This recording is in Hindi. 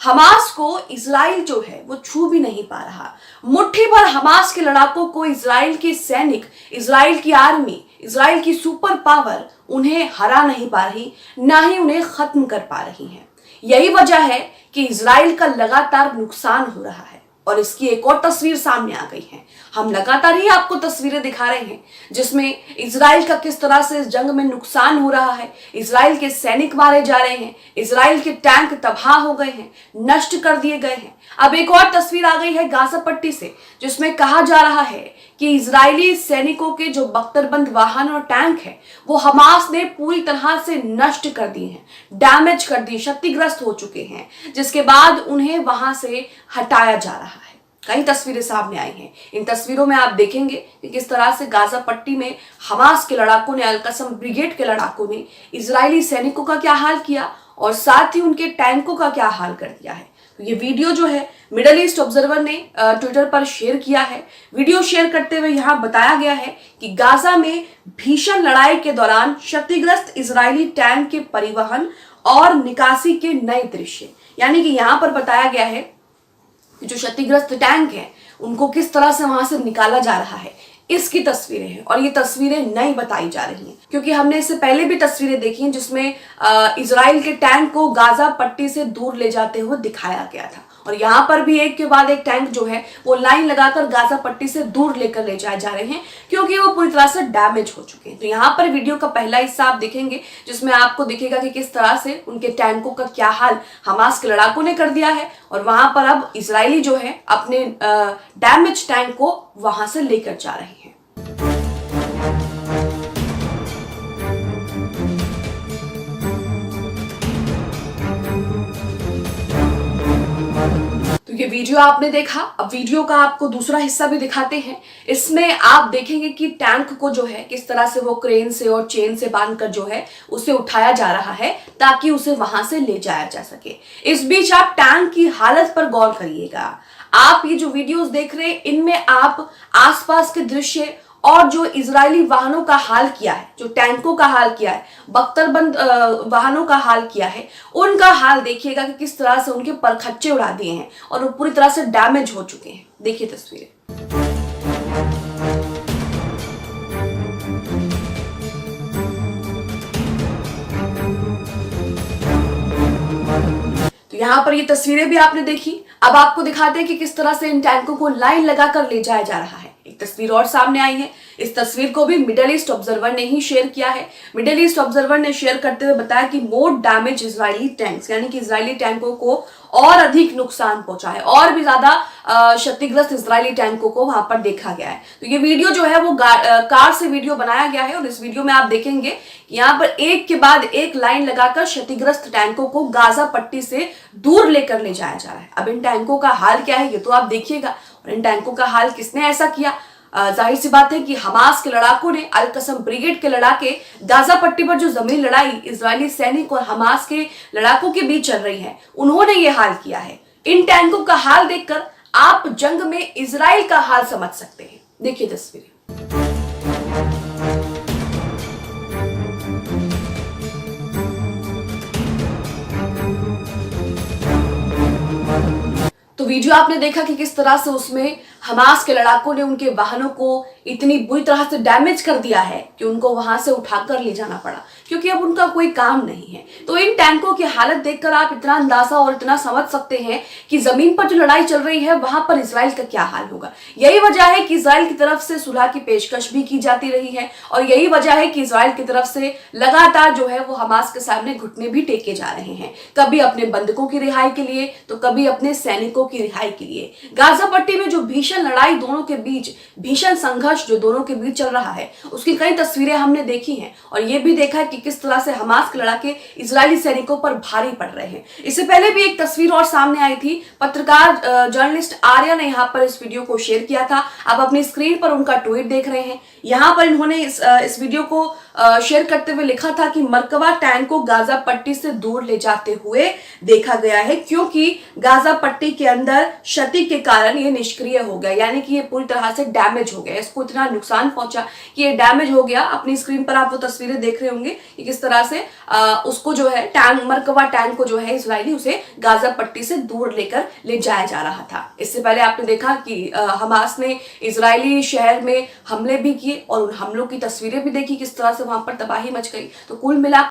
हमास को इजराइल जो है वो छू भी नहीं पा रहा। मुट्ठी भर हमास के लड़ाकों को इजराइल के सैनिक, इजराइल की आर्मी, इजराइल की सुपर पावर उन्हें हरा नहीं पा रही, ना ही उन्हें खत्म कर पा रही है। यही वजह है कि इजराइल का लगातार नुकसान हो रहा है। और इसकी एक और तस्वीर सामने आ गई है। हम लगातार ही आपको तस्वीरें दिखा रहे हैं जिसमें इजराइल का किस तरह से इस जंग में नुकसान हो रहा है। इजराइल के सैनिक मारे जा रहे हैं, इजराइल के टैंक तबाह हो गए हैं, नष्ट कर दिए गए हैं। अब एक और तस्वीर आ गई है गाजा पट्टी से, जिसमें कहा जा रहा है कि इजरायली सैनिकों के जो बख्तरबंद वाहन और टैंक है वो हमास ने पूरी तरह से नष्ट कर दिए हैं, डैमेज कर दिए, क्षतिग्रस्त हो चुके हैं, जिसके बाद उन्हें वहां से हटाया जा रहा है। कई तस्वीरें सामने आई हैं। इन तस्वीरों में आप देखेंगे कि किस तरह से गाजा पट्टी में हमास के लड़ाकों ने, अल-कस्म ब्रिगेड के लड़ाकों ने इजरायली सैनिकों का क्या हाल किया और साथ ही उनके टैंकों का क्या हाल कर दिया है। तो ये वीडियो जो है मिडल ईस्ट ऑब्जर्वर ने ट्विटर पर शेयर किया है। वीडियो शेयर करते हुए यहाँ बताया गया है कि गाजा में भीषण लड़ाई के दौरान क्षतिग्रस्त इजरायली टैंक के परिवहन और निकासी के नए दृश्य, यानी कि यहाँ पर बताया गया है जो क्षतिग्रस्त टैंक है उनको किस तरह से वहां से निकाला जा रहा है, इसकी तस्वीरें हैं। और ये तस्वीरें नई बताई जा रही हैं क्योंकि हमने इससे पहले भी तस्वीरें देखी हैं जिसमें इजराइल के टैंक को गाजा पट्टी से दूर ले जाते हुए दिखाया गया था। और यहाँ पर भी एक के बाद एक टैंक जो है वो लाइन लगाकर गाजा पट्टी से दूर लेकर ले जाए जा रहे हैं क्योंकि वो पूरी तरह से डैमेज हो चुके हैं। तो यहाँ पर वीडियो का पहला हिस्सा आप देखेंगे जिसमें आपको दिखेगा कि किस तरह से उनके टैंकों का क्या हाल हमास के लड़ाकों ने कर दिया है और वहां पर अब इजरायली जो है अपने डैमेज टैंक को वहां से लेकर जा रहे हैं। तो ये वीडियो आपने देखा। अब वीडियो का आपको दूसरा हिस्सा भी दिखाते हैं। इसमें आप देखेंगे कि टैंक को जो है किस तरह से वो क्रेन से और चेन से बांधकर जो है उसे उठाया जा रहा है ताकि उसे वहां से ले जाया जा सके। इस बीच आप टैंक की हालत पर गौर करिएगा। आप ये जो वीडियोस देख रहे हैं इनमें आप आसपास के दृश्य और जो इजरायली वाहनों का हाल किया है, जो टैंकों का हाल किया है, बख्तरबंद वाहनों का हाल किया है, उनका हाल देखिएगा कि किस तरह से उनके परखच्चे उड़ा दिए हैं और वो पूरी तरह से डैमेज हो चुके हैं। देखिए तस्वीरें। तो यहाँ पर ये तस्वीरें भी आपने देखी। अब आपको दिखाते हैं कि किस तरह से इन टैंकों को लाइन लगाकर ले जाया जा रहा है। एक तस्वीर और सामने आई है। इस तस्वीर को भी मिडल ईस्ट ऑब्जर्वर ने ही शेयर किया है। मिडल ईस्ट ऑब्जर्वर ने शेयर करते हुए बताया कि मोर डैमेज इजरायली टैंक्स, यानी कि इजरायली टैंकों को और अधिक नुकसान पहुंचा है, और भी ज्यादा क्षतिग्रस्त इजरायली टैंकों को वहां पर देखा गया है। तो ये वीडियो जो है वो कार से वीडियो बनाया गया है और इस वीडियो में आप देखेंगे कि यहाँ पर एक के बाद एक लाइन लगाकर क्षतिग्रस्त टैंकों को गाजा पट्टी से दूर लेकर ले जाया जा रहा है। अब इन टैंकों का हाल क्या है ये तो आप देखिएगा। और इन टैंकों का हाल किसने ऐसा किया? जाहिर सी बात है कि हमास के लड़ाकों ने, अल-कस्म ब्रिगेड के लड़ाके, गाजा पट्टी पर जो जमीनी लड़ाई इजरायली सैनिक और हमास के लड़ाकों के बीच चल रही है, उन्होंने ये हाल किया है। इन टैंकों का हाल देखकर आप जंग में इजराइल का हाल समझ सकते हैं। देखिए तस्वीरें। तो वीडियो आपने देखा कि किस तरह से उसमें हमास के लड़ाकों ने उनके वाहनों को इतनी बुरी तरह से डैमेज कर दिया है कि उनको वहां से उठाकर ले जाना पड़ा क्योंकि अब उनका कोई काम नहीं है। तो इन टैंकों की हालत देखकर आप इतना अंदाजा और इतना समझ सकते हैं कि जमीन पर जो लड़ाई चल रही है वहां पर इजराइल का क्या हाल होगा। यही वजह है कि इजराइल की तरफ से सुलह की पेशकश भी की जाती रही है और यही वजह है कि इजराइल की तरफ से लगातार जो है वो हमास के सामने घुटने भी टेके जा रहे हैं, कभी अपने बंधकों की रिहाई के लिए तो कभी अपने सैनिकों की रिहाई के लिए। गाजा पट्टी में जो भीषण लड़ाई दोनों के बीच, भीषण संघर्ष जो दोनों के बीच चल रहा है, उसकी कई तस्वीरें हमने देखी हैं और ये भी देखा है कि किस तरह से हमास के लड़ाके इजरायली सैनिकों पर भारी पड़ रहे हैं। इससे पहले भी एक तस्वीर और सामने आई थी। पत्रकार जर्नलिस्ट आर्या ने यहाँ पर इस वीडियो को शेयर किया था। आप अपनी स्क्रीन पर उनका ट्वीट देख रहे हैं। यहाँ पर इन्होंने इस वीडियो को शेयर करते हुए लिखा था कि मरकवा टैंक को गाजा पट्टी से दूर ले जाते हुए देखा गया है, क्योंकि गाजा पट्टी के अंदर क्षति के कारण ये निष्क्रिय हो गया, यानी कि ये पूरी तरह से डैमेज हो गया, इसको इतना नुकसान पहुंचा कि ये डैमेज हो गया। अपनी स्क्रीन पर आप वो तस्वीरें देख रहे होंगे कि किस तरह से उसको जो है टैंक, मरकवा टैंक को जो है इजरायली उसे गाजा पट्टी से दूर लेकर ले जाया जा रहा था। इससे पहले आपने देखा कि हमास ने इजरायली शहर में हमले भी किए और उन हमलों की तस्वीरें भी देखी, किस तरह से वहां पर तबाही मच गई। तो कुल मिला